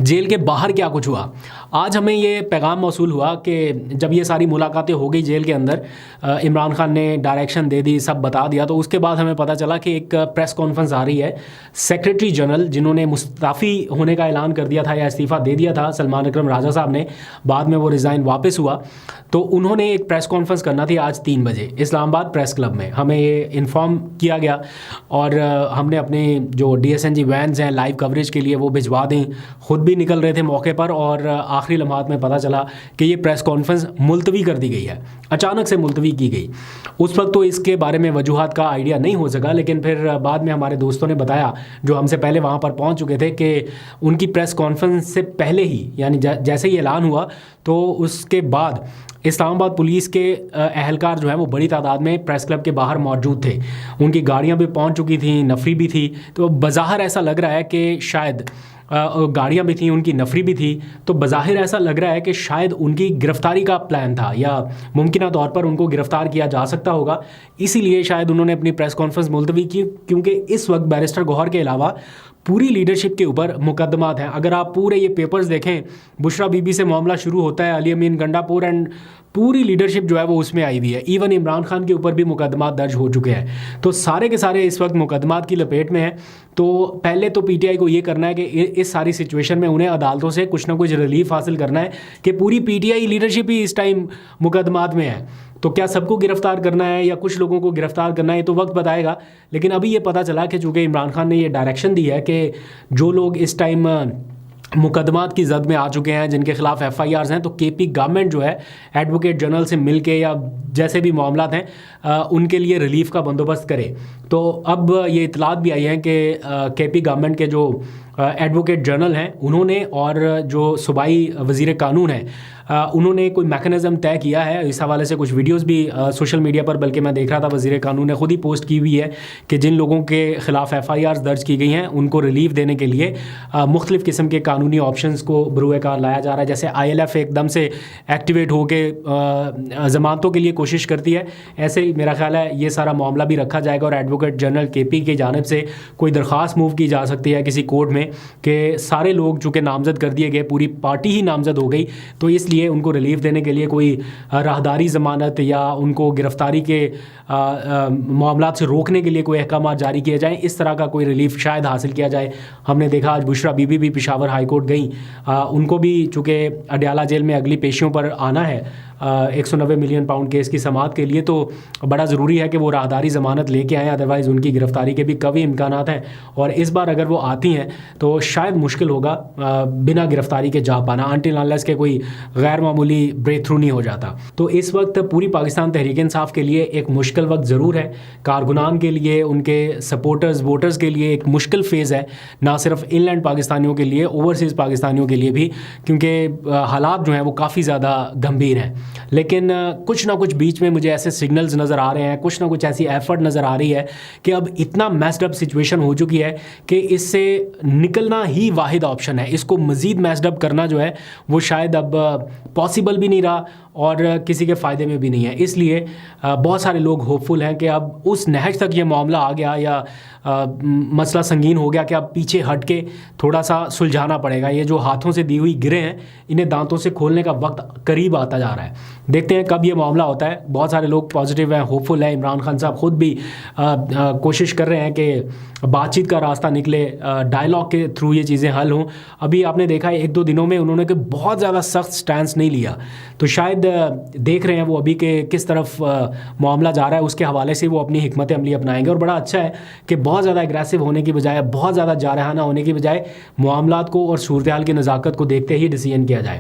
Jail के बाहर क्या कुछ हुआ। आज हमें ये पैगाम मौसूल हुआ कि जब ये सारी मुलाकातें हो गई जेल के अंदर, इमरान खान ने डायरेक्शन दे दी, सब बता दिया, तो उसके बाद हमें पता चला कि एक प्रेस कॉन्फ्रेंस आ रही है। सेक्रेटरी जनरल जिन्होंने मुस्ताफ़ी होने का ऐलान कर दिया था या इस्तीफ़ा दे दिया था, सलमान अकरम राजा साहब ने, बाद में वो रिज़ाइन वापस हुआ, तो उन्होंने एक प्रेस कॉन्फ्रेंस करना थी आज 3 बजे इस्लामाबाद प्रेस क्लब में। हमें ये इन्फॉर्म किया गया और हमने अपने जो DSNG वैन्स हैं लाइव कवरेज के लिए वो भिजवा दी, ख़ुद भी निकल रहे थे मौके पर, और आखिरी लम्हात में पता चला कि ये प्रेस कॉन्फ्रेंस मुलतवी कर दी गई है, अचानक से मुलतवी की गई। उस वक्त तो इसके बारे में वजूहात का आइडिया नहीं हो सका, लेकिन फिर बाद में हमारे दोस्तों ने बताया जो हमसे पहले वहाँ पर पहुँच चुके थे कि उनकी प्रेस कॉन्फ्रेंस से पहले ही, यानी जैसे ही ऐलान हुआ तो उसके बाद इस्लामाबाद पुलिस के अहलकार जो है वो बड़ी तादाद में प्रेस क्लब के बाहर मौजूद थे। उनकी गाड़ियाँ भी पहुँच चुकी थी, नफरी भी थी, तो बज़ाहिर ऐसा लग रहा है कि शायद गाड़ियाँ भी थी, उनकी नफरी भी थी, तो बज़ाहिर ऐसा लग रहा है कि शायद उनकी गिरफ़्तारी का प्लान था या मुमकिन तौर पर उनको गिरफ़्तार किया जा सकता होगा। इसीलिए शायद उन्होंने अपनी प्रेस कॉन्फ्रेंस मुलतवी की, क्योंकि इस वक्त बैरिस्टर गौहर के अलावा पूरी लीडरशिप के ऊपर मुकदमात हैं। अगर आप पूरे ये पेपर्स देखें, बुशरा बीबी से मामला शुरू होता है, अली अमीन गंडापुर, एंड पूरी लीडरशिप जो है वो उसमें आई हुई है। इवन इमरान खान के ऊपर भी मुकदमात दर्ज हो चुके हैं, तो सारे के सारे इस वक्त मुकदमात की लपेट में हैं। तो पहले तो PTI को ये करना है कि इस सारी सिचुएशन में उन्हें अदालतों से कुछ ना कुछ रिलीफ हासिल करना है कि पूरी PTI लीडरशिप ही इस टाइम मुकदमात में है। तो क्या सबको गिरफ़्तार करना है या कुछ लोगों को गिरफ़्तार करना है, तो वक्त बताएगा। लेकिन अभी ये पता चला कि चूँकि इमरान खान ने ये डायरेक्शन दी है कि जो लोग इस टाइम मुकदमात की जद में आ चुके हैं, जिनके खिलाफ FIRs हैं, तो KP गवर्नमेंट जो है एडवोकेट जनरल से मिल के या जैसे भी मामलात हैं उनके लिए रिलीफ का बंदोबस्त करे। तो अब ये इतलात भी आई हैं कि KP गवर्नमेंट के जो एडवोकेट जनरल हैं उन्होंने और जो सूबाई वज़ीर कानून हैं उन्होंने कोई मैकेनिज़्म तय किया है। इस हवाले से कुछ वीडियोस भी सोशल मीडिया पर, बल्कि मैं देख रहा था, वज़ीर कानून ने ख़ुद ही पोस्ट की हुई है कि जिन लोगों के ख़िलाफ़ FIRs दर्ज की गई हैं उनको रिलीफ देने के लिए मुख्तलिफ़ किस्म के कानूनी ऑप्शंस को बरूए कार लाया जा रहा है। जैसे ILF एकदम से एक्टिवेट हो के ज़मानतों के लिए कोशिश करती है, ऐसे ही मेरा ख्याल है ये सारा मामला भी रखा जाएगा और एडवोकेट जनरल KP की जानिब से कोई दरख्वास्त मूव की जा सकती है किसी कोर्ट में कि सारे लोग चूँकि नामज़द कर दिए गए, पूरी पार्टी ही नामज़द हो गई, तो इसलिए उनको रिलीफ देने के लिए कोई राहदारी ज़मानत या उनको गिरफ़्तारी के मामलात से रोकने के लिए कोई अहकाम जारी किए जाएँ, इस तरह का कोई रिलीफ शायद हासिल किया जाए। हमने देखा आज बुशरा बीबी भी पेशावर हाई कोर्ट गई, उनको भी चूँकि अडयाला जेल में अगली पेशियों पर आना है 190 मिलियन पाउंड केस की समाअत के लिए, तो बड़ा ज़रूरी है कि वो राहदारी ज़मानत लेके आएँ, अदरवाइज़ उनकी गिरफ़्तारी के भी कभी इम्कानात हैं। और इस बार अगर वो आती हैं तो शायद मुश्किल होगा बिना गिरफ़्तारी के जा पाना, अनटिल अनलेस के कोई गैर मामूली ब्रेक थ्रू नहीं हो जाता। तो इस वक्त पूरी पाकिस्तान तहरीक इंसाफ के लिए एक मुश्किल वक्त ज़रूर है, कारकुनान के लिए, उनके सपोर्टर्स वोटर्स के लिए एक मुश्किल फ़ेज़ है, ना सिर्फ इनलैंड पाकिस्तानियों के लिए, ओवरसीज़ पाकिस्तानियों के लिए भी, क्योंकि हालात जो हैं वो काफ़ी ज़्यादा गंभीर हैं। लेकिन कुछ ना कुछ बीच में मुझे ऐसे सिग्नल्स नज़र आ रहे हैं, कुछ ना कुछ ऐसी एफर्ट नज़र आ रही है कि अब इतना मैस्ड अप सिचुएशन हो चुकी है कि इससे निकलना ही वाहिद ऑप्शन है। इसको मज़ीद मैस्ड अप करना जो है वो शायद अब पॉसिबल भी नहीं रहा और किसी के फ़ायदे में भी नहीं है। इसलिए बहुत सारे लोग होपफुल हैं कि अब उस नहज तक ये मामला आ गया या मसला संगीन हो गया कि अब पीछे हट के थोड़ा सा सुलझाना पड़ेगा। ये जो हाथों से दी हुई गिरें हैं इन्हें दांतों से खोलने का वक्त करीब आता जा रहा है। देखते हैं कब ये मामला होता है। बहुत सारे लोग पॉजिटिव हैं, होपफुल हैं। इमरान खान साहब ख़ुद भी कोशिश कर रहे हैं कि बातचीत का रास्ता निकले, डायलॉग के थ्रू ये चीज़ें हल हों। अभी आपने देखा है 1-2 दिनों में उन्होंने कि बहुत ज़्यादा सख्त स्टैंस नहीं लिया, तो शायद देख रहे हैं वो अभी के किस तरफ मामला जा रहा है, उसके हवाले से वो अपनी हिकमत अमली अपनाएंगे। और बड़ा अच्छा है कि बहुत ज़्यादा एग्रेसिव होने की बजाय, बहुत ज़्यादा जारहाना होने की बजाय मामलात को और सूरत हाल की नज़ाकत को देखते ही डिसीजन किया जाए।